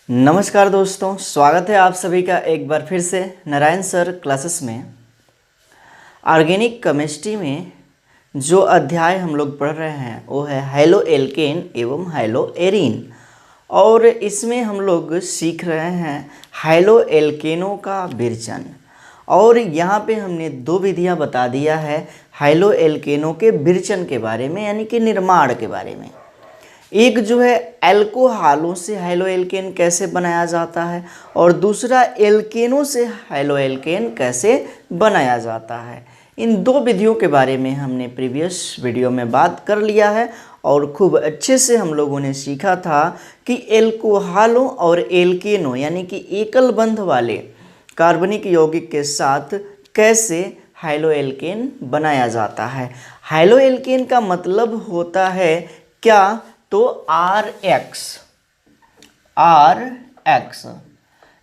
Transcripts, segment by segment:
नमस्कार दोस्तों, स्वागत है आप सभी का एक बार फिर से नारायण सर क्लासेस में। ऑर्गेनिक केमिस्ट्री में जो अध्याय हम लोग पढ़ रहे हैं वो है हाइलो एल्केन एवं हाइलो एरीन, और इसमें हम लोग सीख रहे हैं हाइलो एल्केनों का विरचन। और यहाँ पे हमने दो विधियाँ बता दिया है हाइलो एल्केनों के विरचन के बारे में, यानी कि निर्माण के बारे में। एक जो है एल्कोहालों से हाइलो एल्केन कैसे बनाया जाता है, और दूसरा एल्केनों से हाइलो एल्केन कैसे बनाया जाता है। इन दो विधियों के बारे में हमने प्रीवियस वीडियो में बात कर लिया है और खूब अच्छे से हम लोगों ने सीखा था कि एल्कोहालों और एल्केनों यानी कि एकल बंध वाले कार्बनिक यौगिक के साथ कैसे हाइलो एल्केन बनाया जाता है। हाइलो एल्केन का मतलब होता है क्या, तो RX।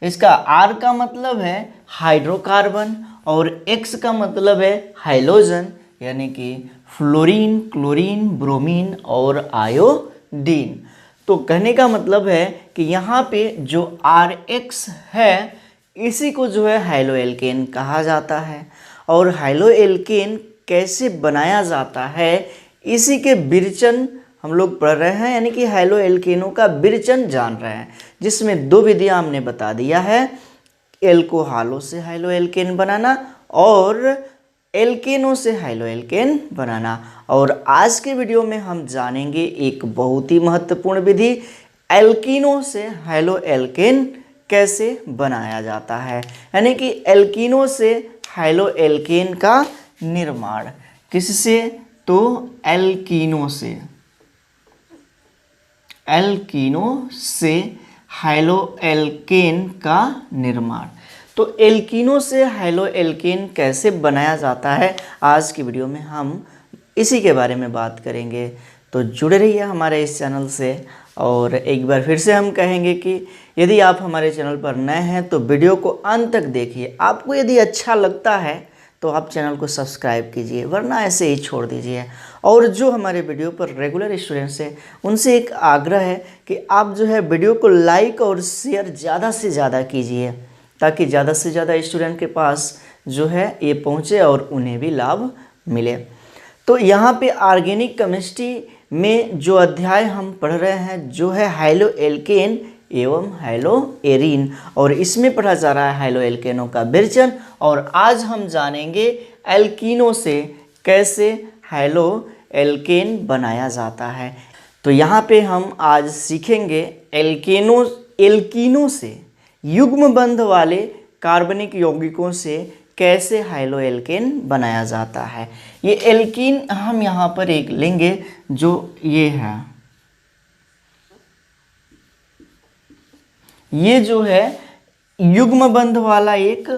इसका R का मतलब है हाइड्रोकार्बन और X का मतलब है हाइलोजन, यानी कि फ्लोरीन, क्लोरीन, ब्रोमीन और आयोडीन। तो कहने का मतलब है कि यहाँ पे जो RX है इसी को जो है हाइलो एल्केन कहा जाता है। और हाइलो एल्केन कैसे बनाया जाता है इसी के विरचन हम लोग पढ़ रहे हैं, यानी कि हाइलो एल्केनों का विरचन जान रहे हैं, जिसमें दो विधियां हमने बता दिया है, एल्कोहालों से हाइलो एल्केन बनाना और एल्केनों से हाइलो एल्केन बनाना। और आज के वीडियो में हम जानेंगे एक बहुत ही महत्वपूर्ण विधि, एल्कीनों से हाइलो एल्केन कैसे बनाया जाता है, यानी कि एल्कीनों से हाइलो एल्केन का निर्माण। किससे, तो एल्कीनों से हाइलो एल्केन का निर्माण। तो एल्कीनों से हाइलो एल्केन कैसे बनाया जाता है आज की वीडियो में हम इसी के बारे में बात करेंगे। तो जुड़े रहिए हमारे इस चैनल से। और एक बार फिर से हम कहेंगे कि यदि आप हमारे चैनल पर नए हैं तो वीडियो को अंत तक देखिए। आपको यदि अच्छा लगता है तो आप चैनल को सब्सक्राइब कीजिए, वरना ऐसे ही छोड़ दीजिए। और जो हमारे वीडियो पर रेगुलर स्टूडेंट्स हैं उनसे एक आग्रह है कि आप जो है वीडियो को लाइक और शेयर ज़्यादा से ज़्यादा कीजिए, ताकि ज़्यादा से ज़्यादा स्टूडेंट के पास जो है ये पहुँचे और उन्हें भी लाभ मिले। तो यहाँ पे ऑर्गेनिक केमिस्ट्री में जो अध्याय हम पढ़ रहे हैं जो है हाइलो एल्केन एवं हाइलो एरीन, और इसमें पढ़ा जा रहा है हाइलो एल्केनों का विरचन। और आज हम जानेंगे एल्कीनों से कैसे हाइलो एल्केन बनाया जाता है। तो यहाँ पे हम आज सीखेंगे एल्कीनों से युग्म बंध वाले कार्बनिक यौगिकों से कैसे हाइलो एल्केन बनाया जाता है। ये एल्कीन हम यहाँ पर एक लेंगे जो ये है, ये जो है युग्म बंध वाला एक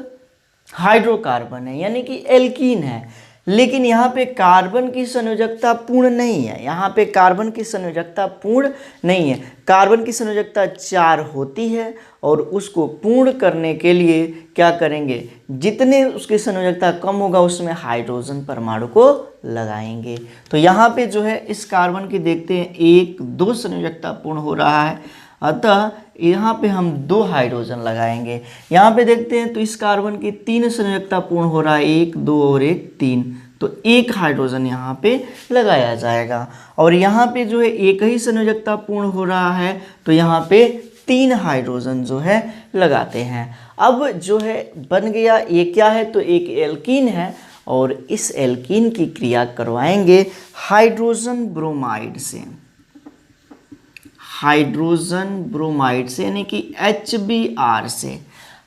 हाइड्रोकार्बन है, यानी कि एल्कीन है। लेकिन यहाँ पे कार्बन की संयोजकता पूर्ण नहीं है, यहाँ पे कार्बन की संयोजकता पूर्ण नहीं है। कार्बन की संयोजकता 4 होती है और उसको पूर्ण करने के लिए क्या करेंगे, जितने उसकी संयोजकता कम होगा उसमें हाइड्रोजन परमाणु को लगाएंगे। तो यहाँ पे जो है इस कार्बन की देखते हैं 1-2 संयोजकता पूर्ण हो रहा है, अतः यहाँ पे हम 2 हाइड्रोजन लगाएंगे। यहाँ पे देखते हैं तो इस कार्बन की 3 संयोजकता पूर्ण हो रहा है, 1, 2 और 1, 3, तो 1 हाइड्रोजन यहाँ पे लगाया जाएगा। और यहाँ पे जो है एक ही संयोजकता पूर्ण हो रहा है तो यहाँ पे 3 हाइड्रोजन जो है लगाते हैं। अब जो है बन गया, ये क्या है, तो एक एल्कीन है, और इस एल्कीन की क्रिया करवाएंगे हाइड्रोजन ब्रोमाइड से, यानी कि HBr से,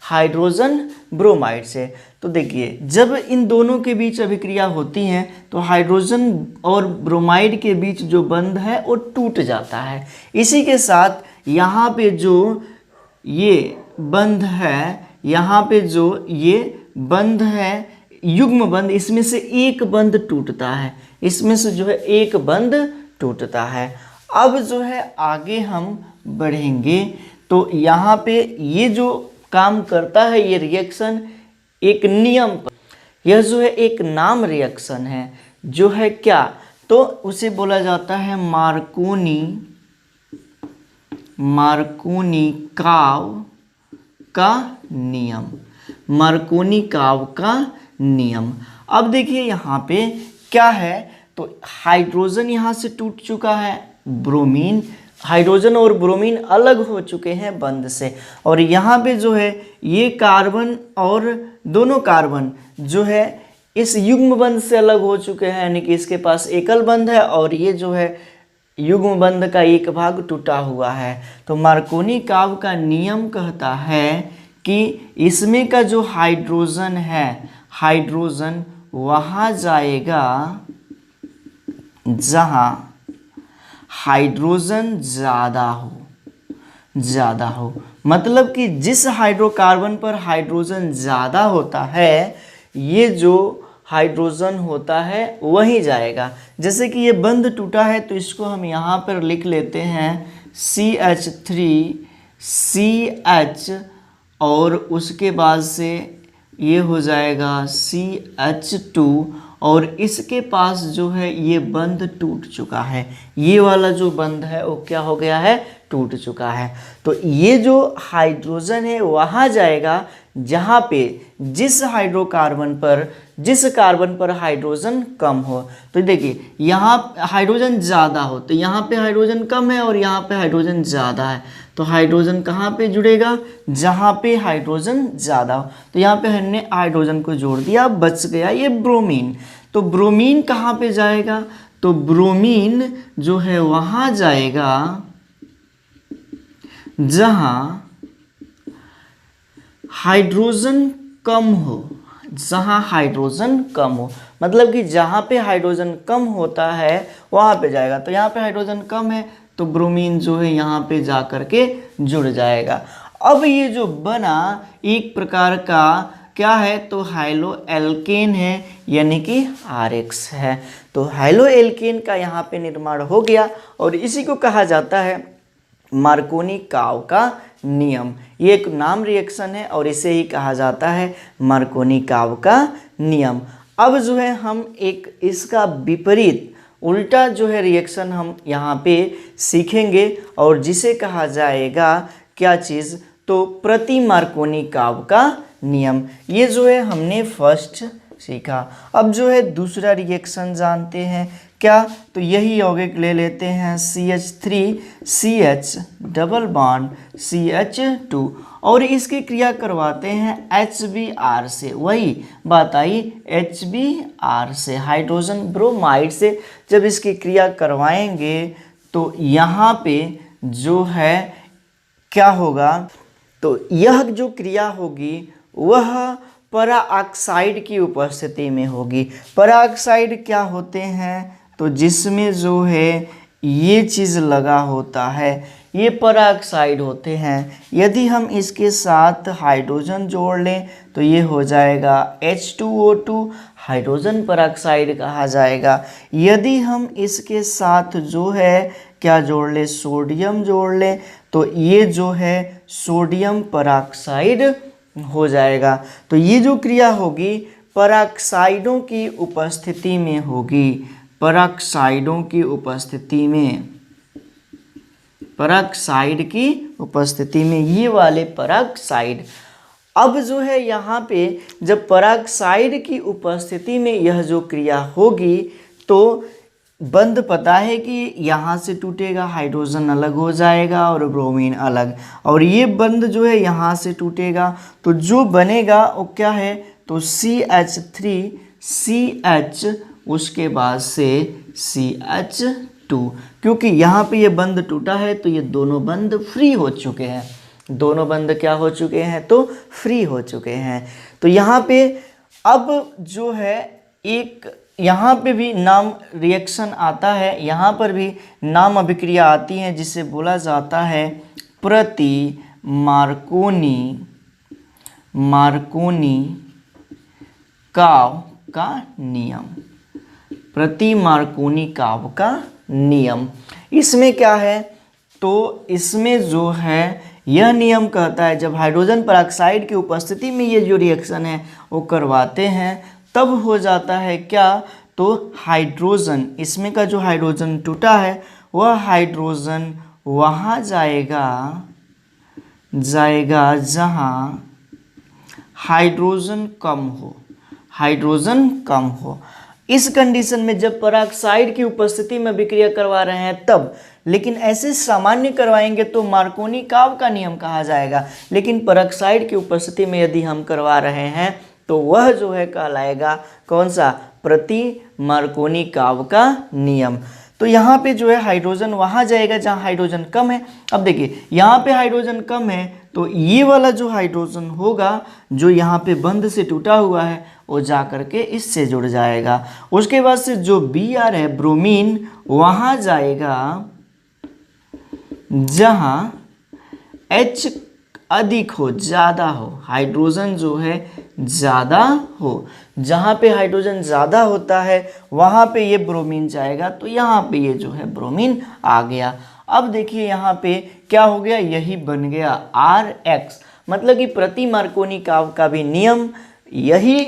हाइड्रोजन ब्रोमाइड से। तो देखिए जब इन दोनों के बीच अभिक्रिया होती है तो हाइड्रोजन और ब्रोमाइड के बीच जो बंध है वो टूट जाता है। इसी के साथ यहाँ पे जो ये बंध है, यहाँ पे जो ये बंध है युग्म बंध, इसमें से एक बंध टूटता है, इसमें से जो है एक बंध टूटता है। अब जो है आगे हम बढ़ेंगे तो यहाँ पे ये जो काम करता है ये रिएक्शन एक नियम पर, यह जो है एक नाम रिएक्शन है जो है क्या, तो उसे बोला जाता है मार्कोनी मार्कोनिकाव का नियम, मार्कोनिकाव का नियम। अब देखिए यहाँ पे क्या है, तो हाइड्रोजन यहाँ से टूट चुका है, ब्रोमीन, हाइड्रोजन और ब्रोमीन अलग हो चुके हैं बंध से, और यहाँ पे जो है ये कार्बन और दोनों कार्बन जो है इस युग्म बंध से अलग हो चुके हैं, यानी कि इसके पास एकल बंध है और ये जो है युग्म बंध का एक भाग टूटा हुआ है। तो मार्कोनिकाव का नियम कहता है कि इसमें का जो हाइड्रोजन है, हाइड्रोजन वहाँ जाएगा जहाँ हाइड्रोजन ज़्यादा हो, मतलब कि जिस हाइड्रोकार्बन पर हाइड्रोजन ज़्यादा होता है ये जो हाइड्रोजन होता है वहीं जाएगा। जैसे कि ये बंध टूटा है तो इसको हम यहाँ पर लिख लेते हैं CH3CH, और उसके बाद से ये हो जाएगा CH2, और इसके पास जो है ये बंध टूट चुका है, ये वाला जो बंध है वो क्या हो गया है, टूट चुका है। तो ये जो हाइड्रोजन है वहाँ जाएगा जहाँ पे जिस कार्बन पर हाइड्रोजन कम हो। तो देखिए यहाँ हाइड्रोजन ज़्यादा हो तो यहाँ पे हाइड्रोजन कम है और यहाँ पे हाइड्रोजन ज़्यादा है, तो हाइड्रोजन कहाँ पे जुड़ेगा, जहाँ पे हाइड्रोजन ज़्यादा हो। तो यहाँ पे हमने हाइड्रोजन को जोड़ दिया, बच गया ये ब्रोमीन। तो ब्रोमीन कहाँ पे जाएगा, तो ब्रोमीन जो है वहाँ जाएगा जहाँ हाइड्रोजन कम हो, जहाँ हाइड्रोजन कम हो, मतलब कि जहाँ पे हाइड्रोजन कम होता है वहाँ पे जाएगा। तो यहाँ पे हाइड्रोजन कम है तो ब्रोमीन जो है यहाँ पे जा कर के जुड़ जाएगा। अब ये जो बना एक प्रकार का क्या है, तो हाइलो एल्केन है, यानी कि RX है। तो हाइलो एल्केन का यहाँ पे निर्माण हो गया और इसी को कहा जाता है मार्कोनिकाव का नियम। ये एक नाम रिएक्शन है और इसे ही कहा जाता है मार्कोनिकाव का नियम। अब जो है हम एक इसका विपरीत उल्टा जो है रिएक्शन हम यहाँ पे सीखेंगे और जिसे कहा जाएगा क्या चीज़, तो प्रति मार्कोनिकाव का नियम। ये जो है हमने फर्स्ट सीखा। अब जो है दूसरा रिएक्शन जानते हैं क्या, तो यही यौगिक ले लेते हैं CH3CH डबल बॉन्ड CH2 और इसकी क्रिया करवाते हैं HBr से। वही बात आई HBr से, हाइड्रोजन ब्रोमाइड से जब इसकी क्रिया करवाएंगे तो यहाँ पे जो है क्या होगा, तो यह जो क्रिया होगी वह पराऑक्साइड की उपस्थिति में होगी। पराऑक्साइड क्या होते हैं, तो जिसमें जो है ये चीज़ लगा होता है ये पराऑक्साइड होते हैं। यदि हम इसके साथ हाइड्रोजन जोड़ लें तो ये हो जाएगा H2O2, हाइड्रोजन पराऑक्साइड कहा जाएगा। यदि हम इसके साथ जो है क्या जोड़ लें, सोडियम जोड़ लें तो ये जो है सोडियम पराऑक्साइड हो जाएगा। तो ये जो क्रिया होगी पराऑक्साइडों की उपस्थिति में होगी, पराऑक्साइडों की उपस्थिति में, पराऑक्साइड की उपस्थिति में, ये वाले पराऑक्साइड। अब जो है यहाँ पे जब पराऑक्साइड की उपस्थिति में यह जो क्रिया होगी तो बंध पता है कि यहाँ से टूटेगा, हाइड्रोजन अलग हो जाएगा और ब्रोमीन अलग, और ये बंध जो है यहाँ से टूटेगा तो जो बनेगा वो क्या है, तो CH3CH उसके बाद से CH2, क्योंकि यहाँ पे ये बंध टूटा है तो ये दोनों बंध फ्री हो चुके हैं, दोनों बंध क्या हो चुके हैं, तो फ्री हो चुके हैं। तो यहाँ पे अब जो है एक यहाँ पे भी नाम रिएक्शन आता है, यहाँ पर भी नाम अभिक्रिया आती है जिसे बोला जाता है प्रति मार्कोनिकाव का नियम, प्रति मार्कोनिकाव का नियम। इसमें क्या है, तो इसमें जो है यह नियम कहता है जब हाइड्रोजन पराऑक्साइड की उपस्थिति में ये जो रिएक्शन है वो करवाते हैं तब हो जाता है क्या, तो हाइड्रोजन, इसमें का जो हाइड्रोजन टूटा है वह हाइड्रोजन वहाँ जाएगा जहाँ हाइड्रोजन कम हो। इस कंडीशन में जब पेरोक्साइड की उपस्थिति में विक्रिया करवा रहे हैं तब, लेकिन ऐसे सामान्य करवाएंगे तो मार्कोनी-काव का नियम कहा जाएगा। लेकिन पेरोक्साइड की उपस्थिति में यदि हम करवा रहे हैं तो वह जो है कहलाएगा कौन सा, प्रति मार्कोनी-काव का नियम। तो यहाँ पे जो है हाइड्रोजन वहाँ जाएगा जहाँ हाइड्रोजन कम है। अब देखिए यहाँ पे हाइड्रोजन कम है तो ये वाला जो हाइड्रोजन होगा जो यहाँ पे बंध से टूटा हुआ है वो जा करके इससे जुड़ जाएगा। उसके बाद से जो Br है ब्रोमीन वहाँ जाएगा जहाँ H अधिक हो, ज़्यादा हो, हाइड्रोजन जो है ज़्यादा हो। जहाँ पे हाइड्रोजन ज़्यादा होता है वहाँ पे ये ब्रोमीन जाएगा, तो यहाँ पे ये जो है ब्रोमीन आ गया। अब देखिए यहाँ पे क्या हो गया, यही बन गया Rx, मतलब कि प्रति मार्कोनी-काव का भी नियम, यही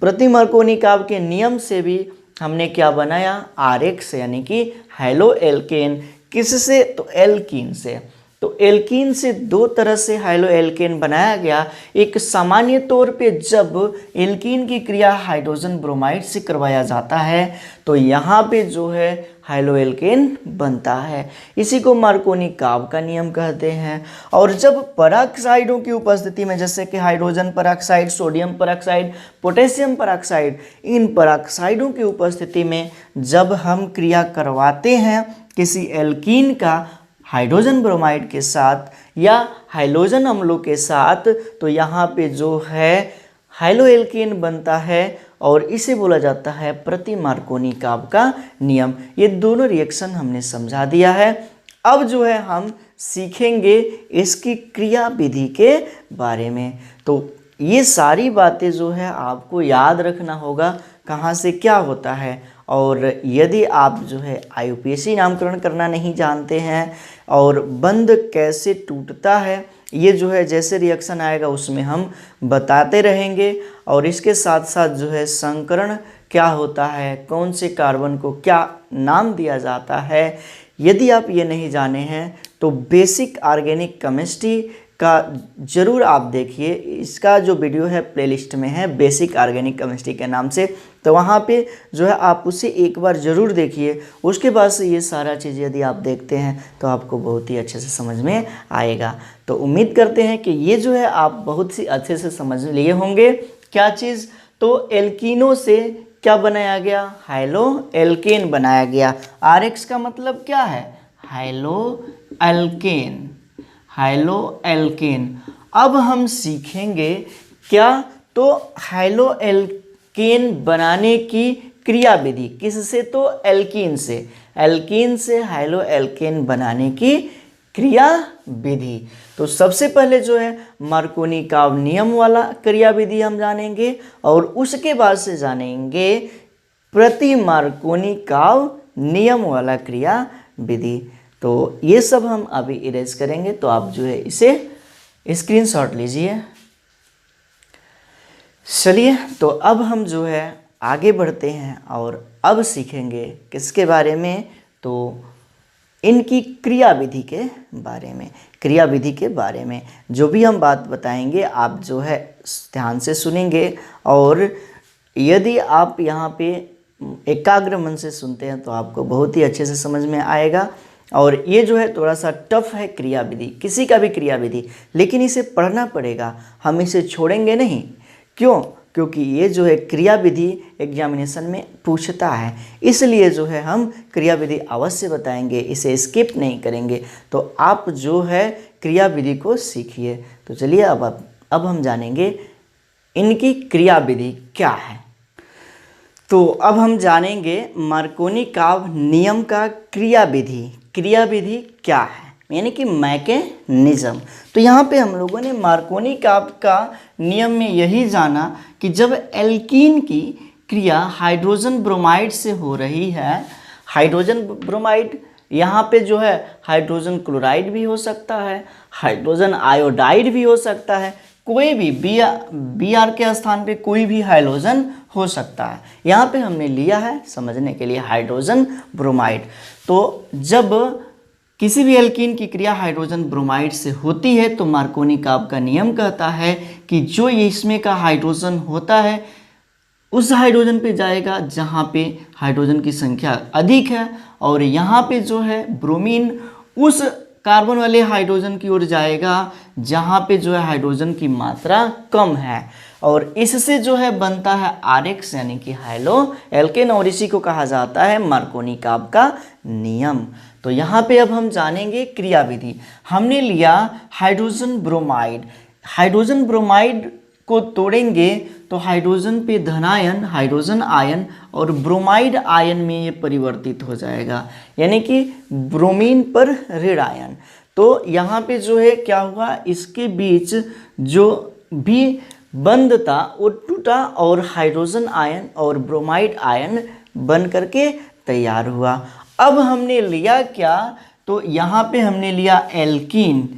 प्रति मार्कोनी-काव के नियम से भी हमने क्या बनाया, Rx, यानी कि हैलो एल्केन। किससे, तो एल्कीन से। तो एल्कीन से दो तरह से हाइलो एल्केन बनाया गया। एक सामान्य तौर पे जब एल्कीन की क्रिया हाइड्रोजन ब्रोमाइड से करवाया जाता है तो यहाँ पे जो है हाइलो एल्केन बनता है, इसी को मार्कोनी-काव का नियम कहते हैं। और जब पेरोक्साइडों की उपस्थिति में, जैसे कि hydrogen peroxide, sodium peroxide, potassium peroxide, इन पेरोक्साइडों की उपस्थिति में जब हम क्रिया करवाते हैं किसी एल्कीन का हाइड्रोजन ब्रोमाइड के साथ या हाइलोजन अम्लों के साथ, तो यहाँ पे जो है हाइलो एल्केन बनता है और इसे बोला जाता है प्रति मार्कोनी-काव का नियम। ये दोनों रिएक्शन हमने समझा दिया है। अब जो है हम सीखेंगे इसकी क्रिया विधि के बारे में। तो ये सारी बातें जो है आपको याद रखना होगा, कहाँ से क्या होता है। और यदि आप जो है IUPAC नामकरण करना नहीं जानते हैं और बंध कैसे टूटता है, ये जो है जैसे रिएक्शन आएगा उसमें हम बताते रहेंगे। और इसके साथ साथ जो है संकरण क्या होता है, कौन से कार्बन को क्या नाम दिया जाता है, यदि आप ये नहीं जाने हैं तो बेसिक ऑर्गेनिक केमिस्ट्री का ज़रूर आप देखिए। इसका जो वीडियो है प्लेलिस्ट में है, बेसिक ऑर्गेनिक केमिस्ट्री के नाम से, तो वहाँ पे जो है आप उसे एक बार ज़रूर देखिए। उसके बाद से ये सारा चीज़ यदि आप देखते हैं तो आपको बहुत ही अच्छे से समझ में आएगा। तो उम्मीद करते हैं कि ये जो है आप बहुत सी अच्छे से समझ लिए होंगे। क्या चीज़, तो एल्कीनों से क्या बनाया गया, हाइलो एल्केन बनाया गया। RX का मतलब क्या है, हाइलो एल्केन, हाइलो एल्केन। अब हम सीखेंगे क्या, तो हाइलो एल्केन बनाने की क्रिया विधि किससे, तो एल्कीन से, एल्कीन से हाइलो एल्केन बनाने की क्रिया विधि। तो सबसे पहले जो है मार्कोनी-काव नियम वाला क्रिया विधि हम जानेंगे और उसके बाद से जानेंगे प्रति मार्कोनी-काव नियम वाला क्रिया विधि। तो ये सब हम अभी इरेज करेंगे, तो आप जो है इसे स्क्रीनशॉट लीजिए। चलिए, तो अब हम जो है आगे बढ़ते हैं और अब सीखेंगे किसके बारे में, तो इनकी क्रिया विधि के बारे में। क्रिया विधि के बारे में जो भी हम बात बताएंगे आप जो है ध्यान से सुनेंगे, और यदि आप यहाँ पे एकाग्र मन से सुनते हैं तो आपको बहुत ही अच्छे से समझ में आएगा। और ये जो है थोड़ा सा टफ है क्रिया विधि, किसी का भी क्रिया विधि, लेकिन इसे पढ़ना पड़ेगा, हम इसे छोड़ेंगे नहीं। क्यों, क्योंकि ये जो है क्रिया विधि एग्जामिनेशन में पूछता है, इसलिए जो है हम क्रिया विधि अवश्य बताएंगे, इसे स्किप नहीं करेंगे। तो आप जो है क्रिया विधि को सीखिए। तो चलिए अब हम जानेंगे इनकी क्रिया विधि क्या है। तो अब हम जानेंगे मार्कोनी-काव नियम का क्रिया विधि। क्रिया विधि क्या है, यानी कि मैकेनिज्म। तो यहाँ पे हम लोगों ने मार्कोनी-काव का नियम में यही जाना कि जब एल्कीन की क्रिया हाइड्रोजन ब्रोमाइड से हो रही है, हाइड्रोजन ब्रोमाइड, यहाँ पे जो है हाइड्रोजन क्लोराइड भी हो सकता है, हाइड्रोजन आयोडाइड भी हो सकता है, कोई भी Br के स्थान पे कोई भी हाइड्रोजन हो सकता है। यहाँ पे हमने लिया है समझने के लिए हाइड्रोजन ब्रोमाइड। तो जब किसी भी एल्कीन की क्रिया हाइड्रोजन ब्रोमाइड से होती है तो मार्कोनी काब का नियम कहता है कि जो इसमें का हाइड्रोजन होता है उस हाइड्रोजन पे जाएगा जहाँ पे हाइड्रोजन की संख्या अधिक है, और यहाँ पे जो है ब्रोमीन उस कार्बन वाले हाइड्रोजन की ओर जाएगा जहाँ पे जो है हाइड्रोजन की मात्रा कम है, और इससे जो है बनता है RX यानी कि हाइलो एल्केन, और इसी को कहा जाता है मार्कोनी काब का नियम। तो यहाँ पे अब हम जानेंगे क्रियाविधि। हमने लिया हाइड्रोजन ब्रोमाइड, हाइड्रोजन ब्रोमाइड को तोड़ेंगे तो हाइड्रोजन पे धनायन हाइड्रोजन आयन और ब्रोमाइड आयन में ये परिवर्तित हो जाएगा, यानी कि ब्रोमीन पर ऋण आयन। तो यहाँ पे जो है क्या हुआ, इसके बीच जो भी बंध था वो टूटा और हाइड्रोजन आयन और ब्रोमाइड आयन बन करके तैयार हुआ। अब हमने लिया क्या, तो यहाँ पे हमने लिया एल्कीन,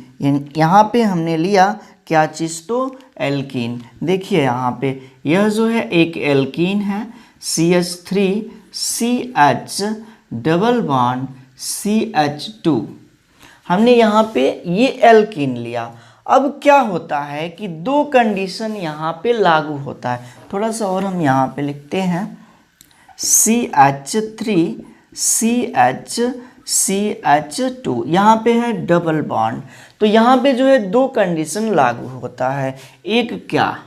यहाँ पे हमने लिया क्या चीज़, तो एल्कीन। देखिए यहाँ पे यह जो है एक एल्कीन है CH3CH डबल बॉन्ड CH2, हमने यहाँ पे ये एल्कीन लिया। अब क्या होता है कि दो कंडीशन यहाँ पे लागू होता है, थोड़ा सा और हम यहाँ पे लिखते हैं CH3CH2, यहाँ पे है डबल बॉन्ड। तो यहाँ पे जो है दो कंडीशन लागू होता है। एक क्या,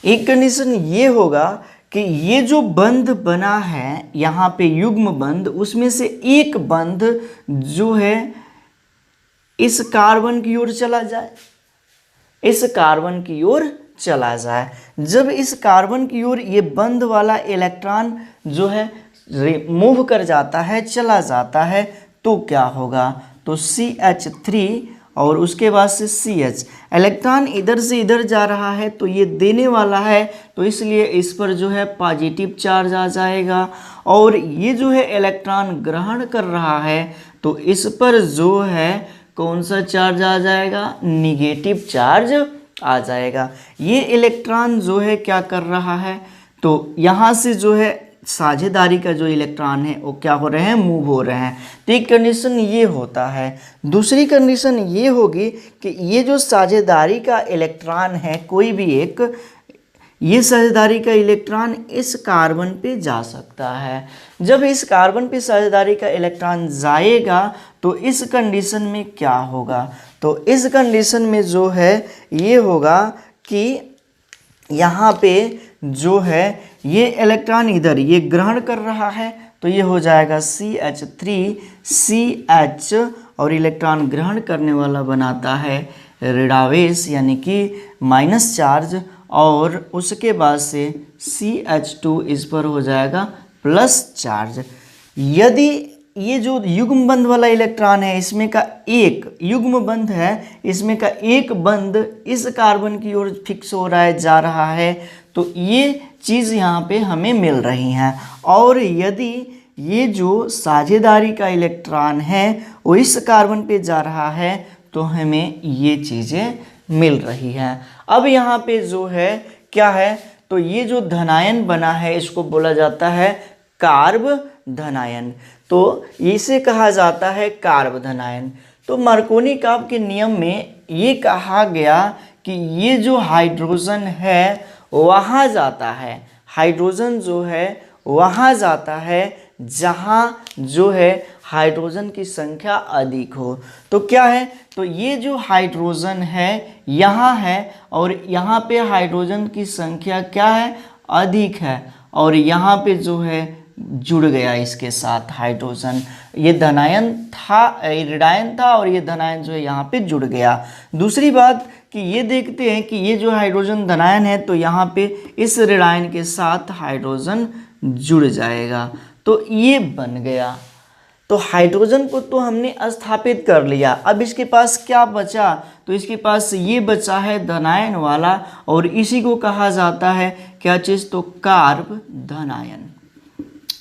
एक कंडीशन ये होगा कि ये जो बंध बना है यहाँ पे युग्म बंध, उसमें से एक बंध जो है इस कार्बन की ओर चला जाए, इस कार्बन की ओर चला जाए। जब इस कार्बन की ओर ये बंध वाला इलेक्ट्रॉन जो है मूव कर जाता है, चला जाता है, तो क्या होगा, तो CH3 और उसके बाद से CH, इलेक्ट्रॉन इधर से इधर जा रहा है तो ये देने वाला है, तो इसलिए इस पर जो है पॉजिटिव चार्ज आ जाएगा, और ये जो है इलेक्ट्रॉन ग्रहण कर रहा है तो इस पर जो है कौन सा चार्ज आ जाएगा, निगेटिव चार्ज आ जाएगा। ये इलेक्ट्रॉन जो है क्या कर रहा है, तो यहाँ से जो है साझेदारी का जो इलेक्ट्रॉन है वो क्या हो रहे हैं, मूव हो रहे हैं। तो एक कंडीशन ये होता है। दूसरी कंडीशन ये होगी कि ये जो साझेदारी का इलेक्ट्रॉन है कोई भी एक, ये साझेदारी का इलेक्ट्रॉन इस कार्बन पे जा सकता है। जब इस कार्बन पे साझेदारी का इलेक्ट्रॉन जाएगा तो इस कंडीशन में क्या होगा, तो इस कंडीशन में जो है ये होगा कि यहाँ पे जो है ये इलेक्ट्रॉन इधर ये ग्रहण कर रहा है तो ये हो जाएगा CH3CH, और इलेक्ट्रॉन ग्रहण करने वाला बनाता है ऋणावेश यानी कि माइनस चार्ज, और उसके बाद से CH2 इस पर हो जाएगा प्लस चार्ज। यदि ये जो युग्म बंध वाला इलेक्ट्रॉन है इसमें का एक युग्म बंध है, इसमें का एक बंध इस कार्बन की ओर फिक्स हो रहा है, जा रहा है, तो ये चीज़ यहाँ पे हमें मिल रही हैं। और यदि ये जो साझेदारी का इलेक्ट्रॉन है वो इस कार्बन पे जा रहा है तो हमें ये चीज़ें मिल रही हैं। अब यहाँ पे जो है क्या है, तो ये जो धनायन बना है इसको बोला जाता है कार्ब धनायन, तो इसे कहा जाता है कार्ब धनायन। तो मार्कोनी काब के नियम में ये कहा गया कि ये जो हाइड्रोजन है वहाँ जाता है, हाइड्रोजन जो है वहाँ जाता है जहाँ जो है हाइड्रोजन की संख्या अधिक हो। तो क्या है, तो ये जो हाइड्रोजन है यहाँ है और यहाँ पे हाइड्रोजन की संख्या क्या है, अधिक है, और यहाँ पे जो है जुड़ गया इसके साथ हाइड्रोजन, ये धनायन था, ऋणायन था और ये धनायन जो है यहाँ पे जुड़ गया। दूसरी बात कि ये देखते हैं कि ये जो हाइड्रोजन धनायन है तो यहाँ पे इस ऋणायन के साथ हाइड्रोजन जुड़ जाएगा, तो ये बन गया। तो हाइड्रोजन को तो हमने स्थापित कर लिया। अब इसके पास क्या बचा, तो इसके पास ये बचा है धनायन वाला, और इसी को कहा जाता है क्या चीज़, तो कार्ब धनायन,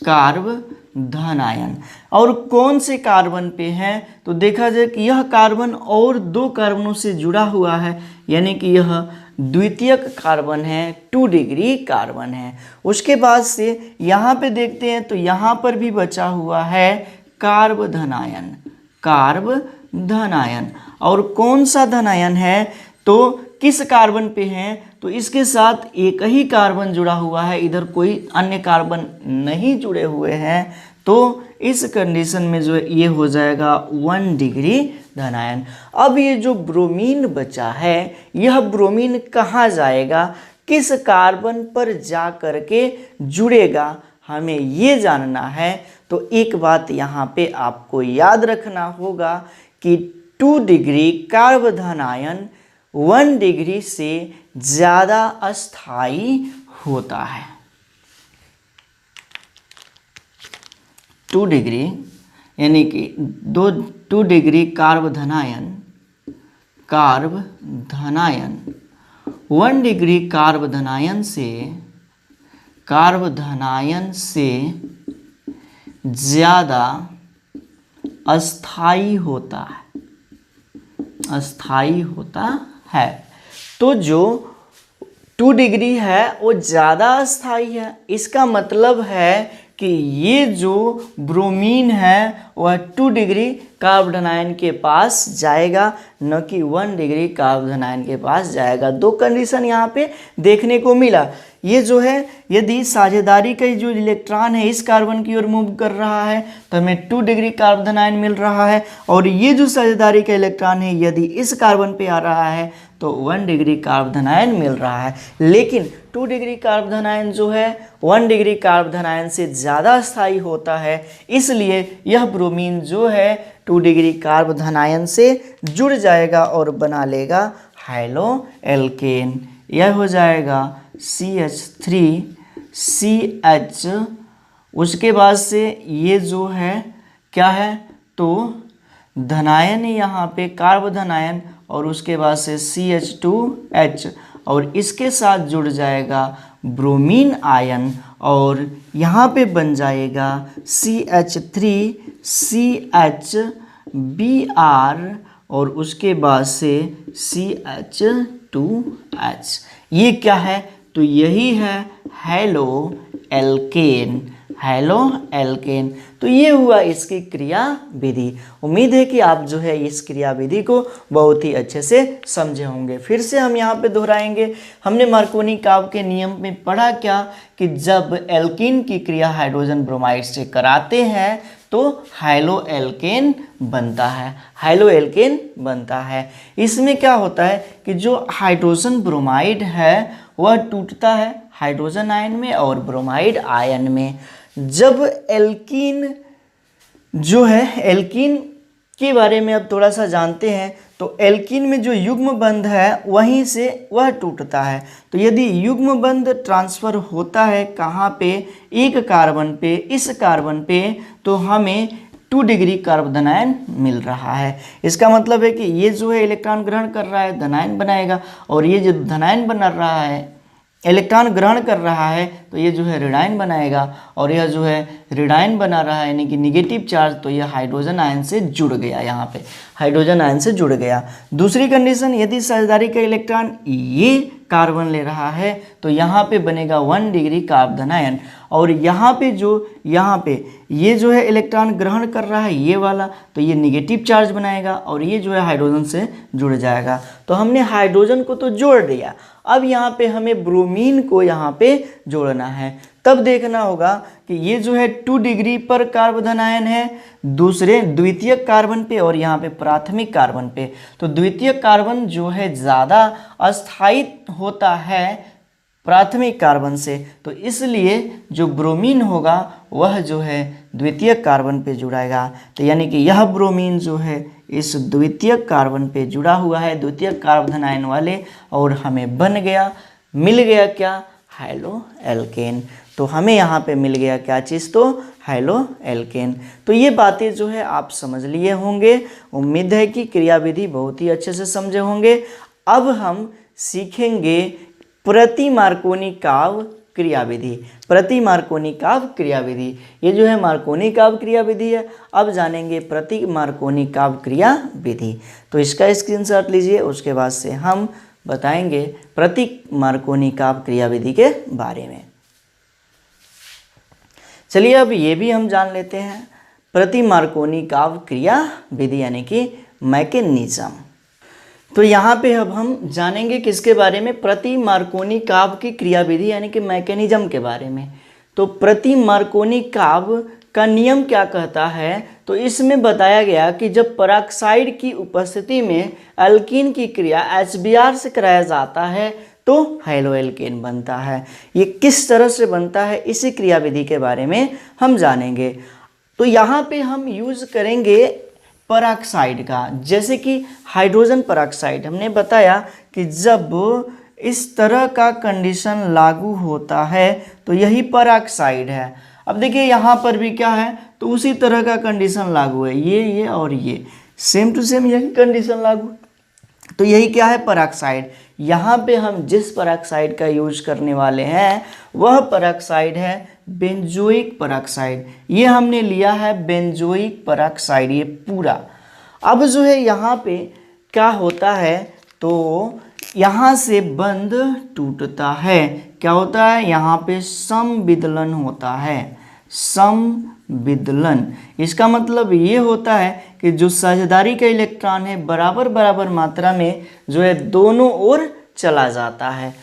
कार्ब धनायन। और कौन से कार्बन पे है, तो देखा जाए कि यह कार्बन और दो कार्बनों से जुड़ा हुआ है, यानी कि यह द्वितीयक कार्बन है, 2 डिग्री कार्बन है। उसके बाद से यहाँ पे देखते हैं तो यहाँ पर भी बचा हुआ है कार्ब धनायन, कार्ब धन आयन। और कौन सा धन आयन है, तो किस कार्बन पे है, तो इसके साथ एक ही कार्बन जुड़ा हुआ है, इधर कोई अन्य कार्बन नहीं जुड़े हुए हैं। तो इस कंडीशन में जो है ये हो जाएगा 1 डिग्री धन आयन। अब ये जो ब्रोमीन बचा है, यह ब्रोमीन कहाँ जाएगा, किस कार्बन पर जा करके जुड़ेगा, हमें ये जानना है। तो एक बात यहाँ पे आपको याद रखना होगा कि 2 डिग्री कार्ब धन आयन 1 डिग्री से ज़्यादा अस्थाई होता है। 2 डिग्री यानी कि 2 डिग्री कार्ब धनायन 1 डिग्री कार्ब धनायन से ज़्यादा अस्थाई होता है। तो जो 2 डिग्री है वो ज़्यादा अस्थाई है, इसका मतलब है कि ये जो ब्रोमीन है वह 2 डिग्री कार्ब धन आयन के पास जाएगा, न कि 1 डिग्री कार्ब धन आयन के पास जाएगा। दो कंडीशन यहाँ पे देखने को मिला। ये जो है यदि साझेदारी का जो इलेक्ट्रॉन है इस कार्बन की ओर मूव कर रहा है तो हमें 2 डिग्री कार्ब धन आयन मिल रहा है, और ये जो साझेदारी का इलेक्ट्रॉन है यदि इस कार्बन पे आ रहा है तो 1 डिग्री कार्ब धन आयन मिल रहा है। लेकिन 2 डिग्री कार्ब धन आयन जो है 1 डिग्री कार्ब धन आयन से ज़्यादा स्थायी होता है, इसलिए यह ब्रोमीन जो है 2 डिग्री कार्ब धन आयन से जुड़ जाएगा और बना लेगा हाइलो एल्केन। यह हो जाएगा CH3CH। उसके बाद से ये जो है क्या है, तो धनायन यहाँ पे कार्ब धनायन, और उसके बाद से CH2H, और इसके साथ जुड़ जाएगा ब्रोमीन आयन, और यहाँ पे बन जाएगा CH3CHBr, और उसके बाद से CH2H। ये क्या है, तो यही है हैलो एल्केन। तो ये हुआ इसकी क्रिया विधि। उम्मीद है कि आप जो है इस क्रिया विधि को बहुत ही अच्छे से समझे होंगे। फिर से हम यहाँ पे दोहराएंगे। हमने मार्कोनी काव के नियम में पढ़ा क्या, कि जब एल्कीन की क्रिया हाइड्रोजन ब्रोमाइड से कराते हैं तो हाइलो एल्केन बनता है। इसमें क्या होता है कि जो हाइड्रोजन ब्रोमाइड है वह टूटता है हाइड्रोजन आयन में और ब्रोमाइड आयन में। जब एल्कीन जो है, एल्कीन के बारे में अब थोड़ा सा जानते हैं, तो एल्कीन में जो युग्म बंध है वहीं से वह टूटता है। तो यदि युग्म बंध ट्रांसफ़र होता है कहाँ पे, एक कार्बन पे, इस कार्बन पे, तो हमें 2 डिग्री कार्ब धनायन मिल रहा है। इसका मतलब है कि ये जो है इलेक्ट्रॉन ग्रहण कर रहा है धनायन बनाएगा, और ये जो धनायन बना रहा है इलेक्ट्रॉन ग्रहण कर रहा है तो ये जो है ऋणायन बनाएगा, और यह जो है ऋणायन बना रहा है यानी कि निगेटिव चार्ज, तो यह हाइड्रोजन आयन से जुड़ गया, यहाँ पे हाइड्रोजन आयन से जुड़ गया। दूसरी कंडीशन, यदि साझेदारी का इलेक्ट्रॉन ये कार्बन ले रहा है तो यहाँ पे बनेगा 1 डिग्री कार्ब धनायन, और यहाँ पे ये जो है इलेक्ट्रॉन ग्रहण कर रहा है ये वाला, तो ये निगेटिव चार्ज बनाएगा और ये जो है हाइड्रोजन से जुड़ जाएगा। तो हमने हाइड्रोजन को तो जोड़ दिया, अब यहाँ पे हमें ब्रोमीन को यहाँ पे जोड़ना है। तब देखना होगा कि ये जो है 2 डिग्री पर कार्ब धनायन है दूसरे द्वितीयक कार्बन पे और यहाँ पे प्राथमिक कार्बन पे। तो द्वितीयक कार्बन जो है ज़्यादा अस्थायी होता है प्राथमिक कार्बन से, तो इसलिए जो ब्रोमीन होगा वह जो है द्वितीयक कार्बन पे जुड़ाएगा। तो यानी कि यह ब्रोमीन जो है इस द्वितीयक कार्बन पे जुड़ा हुआ है, द्वितीयक कार्ब धनायन वाले, और हमें मिल गया क्या, हाइलो एल्केन। तो हमें यहाँ पे मिल गया क्या चीज़, तो हाइलो एल्केन। तो ये बातें जो है आप समझ लिए होंगे। उम्मीद है कि क्रिया विधि बहुत ही अच्छे से समझे होंगे। अब हम सीखेंगे प्रति मार्कोनी काव क्रिया विधि। प्रति मार्कोनी काव क्रिया विधि, ये जो है मार्कोनी काव क्रिया विधि है। अब जानेंगे प्रति मार्कोनी काव क्रिया विधि। तो इसका स्क्रीनशॉट लीजिए, उसके बाद से हम बताएंगे प्रति मार्कोनी काव क्रिया विधि के बारे में। चलिए अब ये भी हम जान लेते हैं प्रति मार्कोनिकॉव क्रिया विधि यानी कि मैकेनिज्म। तो यहाँ पे अब हम जानेंगे किसके बारे में, प्रति मार्कोनिकॉव की क्रिया विधि यानी कि मैकेनिज्म के बारे में। तो प्रति मार्कोनिकॉव का नियम क्या कहता है, तो इसमें बताया गया कि जब पेरोक्साइड की उपस्थिति में एल्कीन की क्रिया HBr से कराया जाता है तो हैलोएल्केन बनता है। ये किस तरह से बनता है इसी क्रिया विधि के बारे में हम जानेंगे। तो यहाँ पे हम यूज करेंगे पेरोक्साइड का, जैसे कि हाइड्रोजन पेरोक्साइड। हमने बताया कि जब इस तरह का कंडीशन लागू होता है तो यही पेरोक्साइड है। अब देखिए यहाँ पर भी क्या है, तो उसी तरह का कंडीशन लागू है, ये और ये सेम टू सेम यही कंडीशन लागू, तो यही क्या है, पेरोक्साइड। यहाँ पे हम जिस पेरोक्साइड का यूज करने वाले हैं वह पेरोक्साइड है बेंजोइक पेरोक्साइड। ये हमने लिया है बेंजोइक पेरोक्साइड, ये पूरा। अब जो है यहाँ पे क्या होता है, तो यहाँ से बंध टूटता है, क्या होता है, यहाँ पे समविदलन होता है, समविदलन। इसका मतलब ये होता है कि जो साझेदारी का इलेक्ट्रॉन है बराबर बराबर मात्रा में जो है दोनों ओर चला जाता है।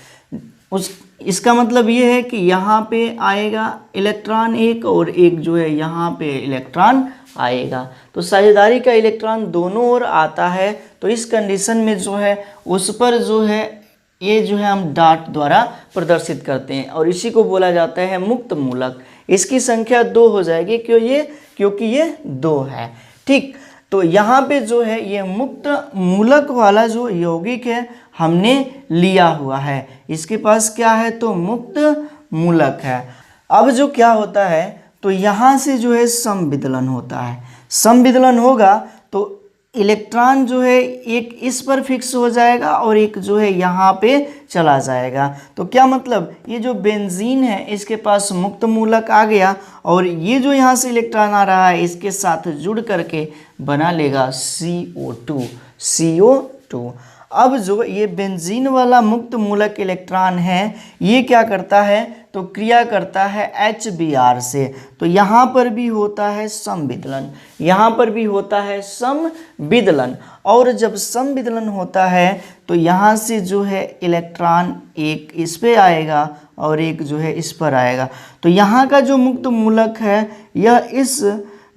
इसका मतलब ये है कि यहाँ पे आएगा इलेक्ट्रॉन एक और एक जो है यहाँ पे इलेक्ट्रॉन आएगा, तो साझेदारी का इलेक्ट्रॉन दोनों ओर आता है। तो इस कंडीशन में जो है उस पर जो है ये जो है हम डॉट द्वारा प्रदर्शित करते हैं और इसी को बोला जाता है मुक्त मूलक। इसकी संख्या 2 हो जाएगी क्योंकि ये 2 है, ठीक। तो यहाँ पे जो है ये मुक्त मूलक वाला जो यौगिक है हमने लिया हुआ है, इसके पास क्या है, तो मुक्त मूलक है। अब जो क्या होता है, तो यहाँ से जो है समविदलन होता है, समविदलन होगा तो इलेक्ट्रॉन जो है एक इस पर फिक्स हो जाएगा और एक जो है यहाँ पे चला जाएगा। तो क्या मतलब, ये जो बेंजीन है इसके पास मुक्त मूलक आ गया और ये जो यहाँ से इलेक्ट्रॉन आ रहा है इसके साथ जुड़ करके बना लेगा CO2। अब जो ये बेंजीन वाला मुक्त मूलक इलेक्ट्रॉन है ये क्या करता है, तो क्रिया करता है HBr से। तो यहाँ पर भी होता है समविदलन, यहाँ पर भी होता है समविदलन, और जब समविदलन होता है तो यहाँ से जो है इलेक्ट्रॉन एक इस पे आएगा और एक जो है इस पर आएगा। तो यहाँ का जो मुक्त मूलक है यह इस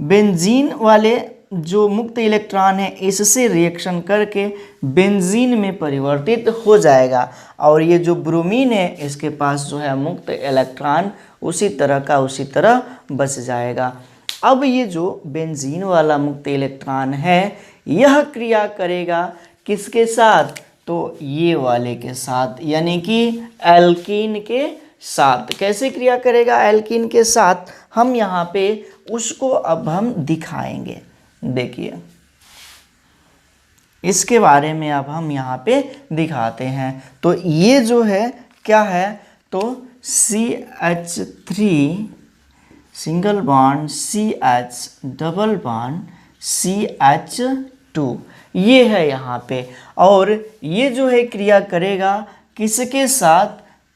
बेंजीन वाले जो मुक्त इलेक्ट्रॉन है इससे रिएक्शन करके बेंजीन में परिवर्तित हो जाएगा और ये जो ब्रोमीन है इसके पास जो है मुक्त इलेक्ट्रॉन उसी तरह का उसी तरह बच जाएगा। अब ये जो बेंजीन वाला मुक्त इलेक्ट्रॉन है यह क्रिया करेगा किसके साथ, तो ये वाले के साथ, यानी कि एल्कीन के साथ। कैसे क्रिया करेगा एल्कीन के साथ, हम यहाँ पे उसको अब हम दिखाएंगे। देखिए इसके बारे में अब हम यहाँ पे दिखाते हैं। तो ये जो है क्या है, तो CH3 single bond CH double bond CH2 ये है यहाँ पे, और ये जो है क्रिया करेगा किसके साथ,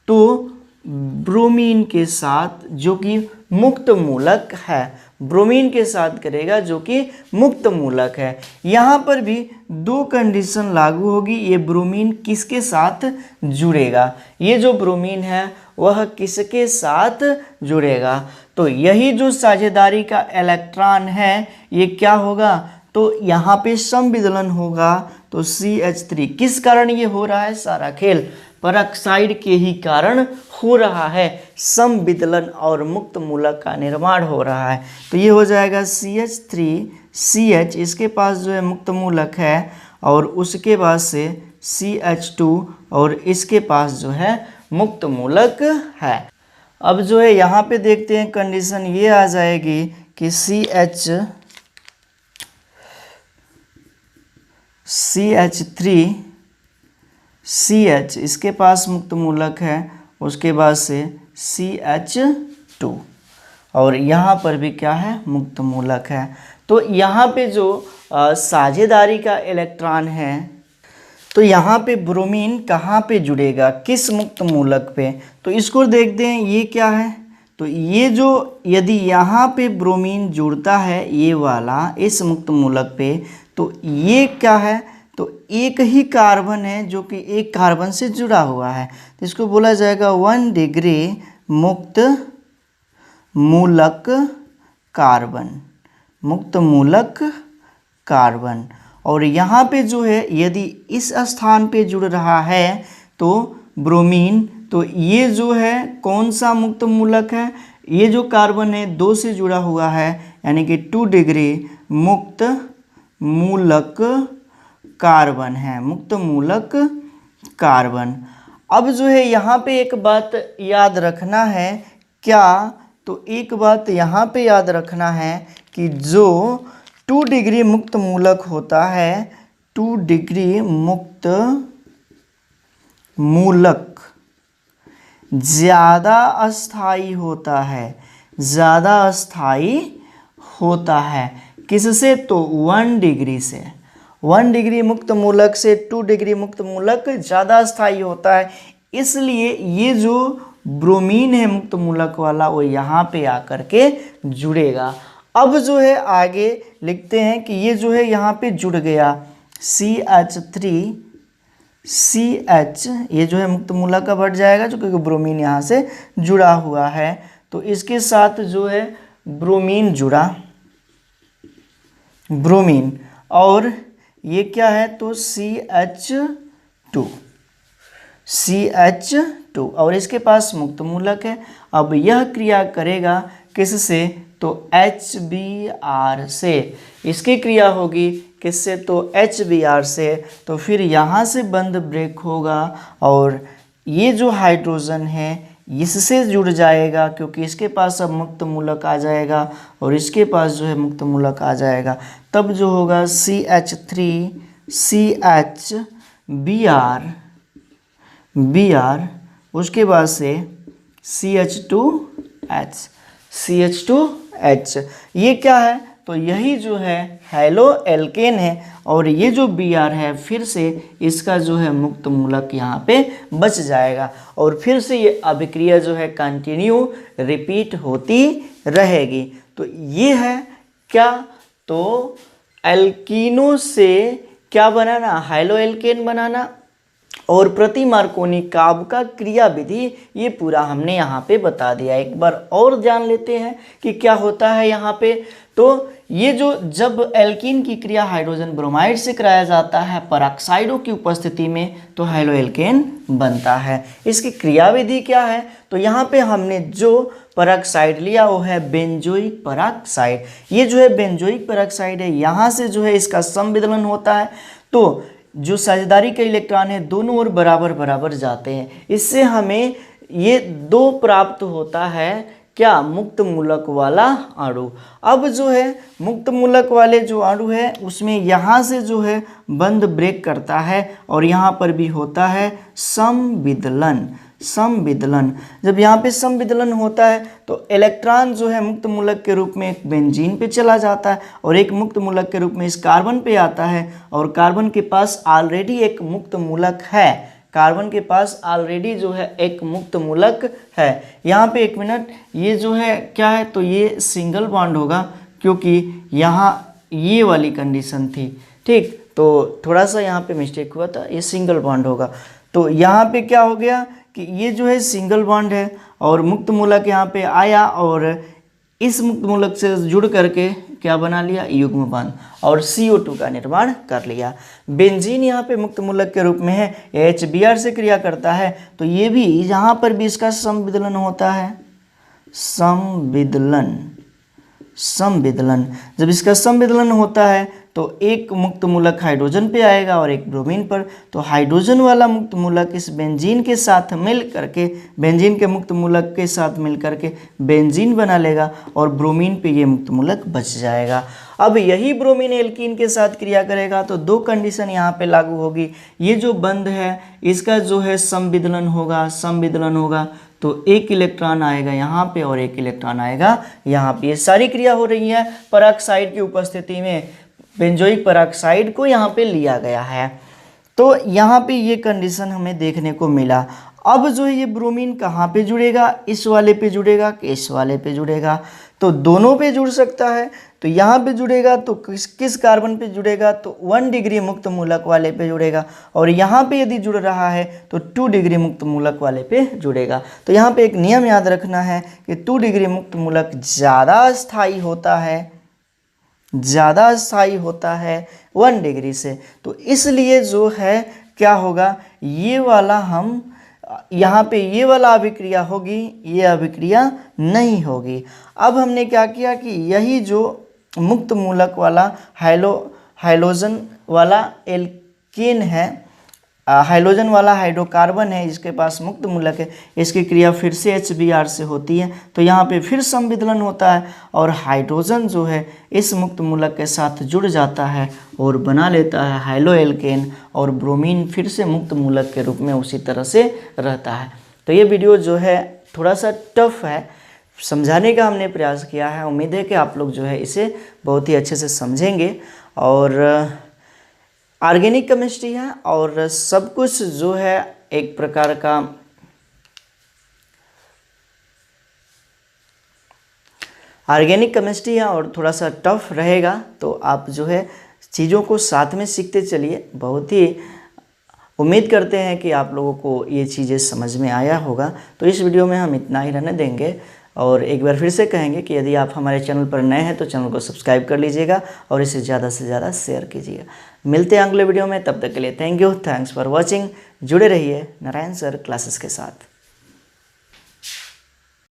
तो ब्रोमीन के साथ जो कि मुक्त मूलक है, ब्रोमीन के साथ करेगा जो कि मुक्त मूलक है। यहाँ पर भी 2 कंडीशन लागू होगी, ये ब्रोमीन किसके साथ जुड़ेगा, ये जो ब्रोमीन है वह किसके साथ जुड़ेगा, तो यही जो साझेदारी का इलेक्ट्रॉन है ये क्या होगा, तो यहाँ पे समविदलन होगा। तो CH3 किस कारण ये हो रहा है, सारा खेल पेरोक्साइड के ही कारण हो रहा है, समविदलन और मुक्त मूलक का निर्माण हो रहा है। तो ये हो जाएगा CH3CH, इसके पास जो है मुक्त मूलक है और उसके बाद से CH2 और इसके पास जो है मुक्त मूलक है। अब जो है यहाँ पे देखते हैं कंडीशन ये आ जाएगी कि CH3CH इसके पास मुक्त मूलक है, उसके बाद से CH2 और यहाँ पर भी क्या है, मुक्त मूलक है। तो यहाँ पे जो साझेदारी का इलेक्ट्रॉन है, तो यहाँ पे ब्रोमीन कहाँ पे जुड़ेगा, किस मुक्त मूलक पे, तो इसको देखते हैं ये क्या है, तो ये जो यदि यहाँ पे ब्रोमीन जुड़ता है ये वाला इस मुक्त मूलक पे, तो ये क्या है, तो एक ही कार्बन है जो कि एक कार्बन से जुड़ा हुआ है, तो इसको बोला जाएगा 1 डिग्री मुक्त मूलक कार्बन, मुक्त मूलक कार्बन। और यहाँ पे जो है यदि इस स्थान पे जुड़ रहा है तो ब्रोमीन, तो ये जो है कौन सा मुक्त मूलक है, ये जो कार्बन है 2 से जुड़ा हुआ है, यानी कि 2 डिग्री मुक्त मूलक कार्बन है, मुक्त मूलक कार्बन। अब जो है यहाँ पे एक बात याद रखना है, क्या, तो एक बात यहाँ पे याद रखना है कि जो 2 डिग्री मुक्त मूलक होता है, 2 डिग्री मुक्त मूलक ज़्यादा अस्थाई होता है, ज़्यादा अस्थाई होता है किससे, तो 1 डिग्री से। 1 डिग्री मुक्त मूलक से 2 डिग्री मुक्त मूलक ज़्यादा अस्थाई होता है, इसलिए ये जो ब्रोमीन है मुक्त मूलक वाला वो यहाँ पे आकर के जुड़ेगा। अब जो है आगे लिखते हैं कि ये जो है यहाँ पे जुड़ गया CH3 CH, ये जो है मुक्त मूलक का बढ़ जाएगा जो क्योंकि ब्रोमीन यहाँ से जुड़ा हुआ है, तो इसके साथ जो है ब्रोमीन जुड़ा, ब्रोमीन, और ये क्या है तो CH2 CH2, और इसके पास मुक्त मूलक है। अब यह क्रिया करेगा किससे, तो HBr से, इसकी क्रिया होगी किससे, तो HBr से। तो फिर यहाँ से बंध ब्रेक होगा और ये जो हाइड्रोजन है इससे जुड़ जाएगा क्योंकि इसके पास अब मुक्त मूलक आ जाएगा और इसके पास जो है मुक्त मूलक आ जाएगा, तब जो होगा CH3 CHBr, उसके बाद से CH2H, ये क्या है, तो यही जो है हैलो एल्केन है और ये जो Br है फिर से इसका जो है मुक्त मूलक यहाँ पे बच जाएगा और फिर से ये अभिक्रिया जो है कंटिन्यू रिपीट होती रहेगी। तो ये है क्या, तो एल्कीनो से क्या बनाना, हैलो एल्केन बनाना और प्रति मार्कोनी काव्य का क्रिया विधि, ये पूरा हमने यहाँ पे बता दिया। एक बार और जान लेते हैं कि क्या होता है यहाँ पे। तो ये जो जब एल्कीन की क्रिया हाइड्रोजन ब्रोमाइड से कराया जाता है परऑक्साइडों की उपस्थिति में, तो हैलो एल्केन बनता है। इसकी क्रिया विधि क्या है, तो यहाँ पे हमने जो परऑक्साइड लिया वो है बेंजोइक परऑक्साइड। ये जो है बेंजोइक परऑक्साइड है, यहाँ से जो है इसका समविदलन होता है, तो जो साझेदारी के इलेक्ट्रॉन है दोनों ओर बराबर बराबर जाते हैं, इससे हमें ये 2 प्राप्त होता है, क्या, मुक्त मूलक वाला अणु। अब जो है मुक्त मूलक वाले जो अणु है उसमें यहाँ से जो है बंध ब्रेक करता है और यहाँ पर भी होता है समविदलन। समविदलन, जब यहाँ पे समविदलन होता है तो इलेक्ट्रॉन जो है मुक्त मूलक के रूप में एक बेंजीन पे चला जाता है और एक मुक्त मूलक के रूप में इस कार्बन पे आता है और कार्बन के पास ऑलरेडी एक मुक्त मूलक है, कार्बन के पास ऑलरेडी जो है एक मुक्त मूलक है। यहाँ पे एक मिनट, ये जो है क्या है, तो ये सिंगल बॉन्ड होगा क्योंकि यहाँ ये वाली कंडीशन थी, ठीक, तो थोड़ा सा यहाँ पे मिस्टेक हुआ था, ये सिंगल बॉन्ड होगा। तो यहाँ पे क्या हो गया कि ये जो है सिंगल बॉन्ड है और मुक्त मूलक यहाँ पे आया और इस मुक्त मूलक से जुड़ करके क्या बना लिया, युग्म बंध, और CO2 का निर्माण कर लिया। बेंजीन यहाँ पे मुक्त मूलक के रूप में है, HBr से क्रिया करता है, तो ये भी यहाँ पर भी इसका समविदलन होता है, समविदलन। समविदलन, जब इसका समविदलन होता है तो एक मुक्त मूलक हाइड्रोजन पे आएगा और एक ब्रोमीन पर, तो हाइड्रोजन वाला मुक्त मूलक इस बेंजीन के साथ मिल करके, बेंजीन के मुक्त मूलक के साथ मिल करके बेंजीन बना लेगा और ब्रोमीन पे ये मुक्त मूलक बच जाएगा। अब यही ब्रोमीन एल्कीन के साथ क्रिया करेगा तो 2 कंडीशन यहाँ पे लागू होगी। ये जो बंध है इसका जो है समविदलन होगा, समविदलन होगा तो एक इलेक्ट्रॉन आएगा यहाँ पे और एक इलेक्ट्रॉन आएगा यहाँ पे। ये सारी क्रिया हो रही है परऑक्साइड की उपस्थिति में, बेंजोइक परऑक्साइड को यहाँ पे लिया गया है। तो यहाँ पे ये कंडीशन हमें देखने को मिला। अब जो है ये ब्रोमीन कहाँ पे जुड़ेगा, इस वाले पे जुड़ेगा कि इस वाले पे जुड़ेगा, तो दोनों पे जुड़ सकता है। तो यहाँ पे जुड़ेगा तो किस कार्बन पे जुड़ेगा, तो 1 डिग्री मुक्त मूलक वाले पे जुड़ेगा, और यहाँ पे यदि जुड़ रहा है तो 2 डिग्री मुक्त मूलक वाले पे जुड़ेगा। तो यहाँ पे एक नियम याद रखना है कि 2 डिग्री मुक्त मूलक ज़्यादा स्थायी होता है, 1 डिग्री से। तो इसलिए जो है क्या होगा, ये वाला हम यहाँ पे ये वाला अभिक्रिया होगी, ये अभिक्रिया नहीं होगी। अब हमने क्या किया कि यही जो मुक्त मूलक वाला हाइड्रोजन वाला एल्केन है, हाइड्रोजन वाला हाइड्रोकार्बन है, इसके पास मुक्त मूलक है, इसकी क्रिया फिर से HBr से होती है, तो यहाँ पे फिर संविदलन होता है और हाइड्रोजन जो है इस मुक्त मूलक के साथ जुड़ जाता है और बना लेता है हाइलो एल्केन, और ब्रोमीन फिर से मुक्त मूलक के रूप में उसी तरह से रहता है। तो ये वीडियो जो है थोड़ा सा टफ है, समझाने का हमने प्रयास किया है। उम्मीद है कि आप लोग जो है इसे बहुत ही अच्छे से समझेंगे। और ऑर्गेनिक केमिस्ट्री है और सब कुछ जो है एक प्रकार का ऑर्गेनिक केमिस्ट्री है और थोड़ा सा टफ रहेगा, तो आप जो है चीज़ों को साथ में सीखते चलिए। बहुत ही उम्मीद करते हैं कि आप लोगों को ये चीज़ें समझ में आया होगा। तो इस वीडियो में हम इतना ही रहने देंगे, और एक बार फिर से कहेंगे कि यदि आप हमारे चैनल पर नए हैं तो चैनल को सब्सक्राइब कर लीजिएगा और इसे ज़्यादा से ज़्यादा शेयर कीजिएगा। मिलते हैं अगले वीडियो में, तब तक के लिए thank you, thanks for watching. जुड़े रहिए नारायण सर क्लासेस के साथ।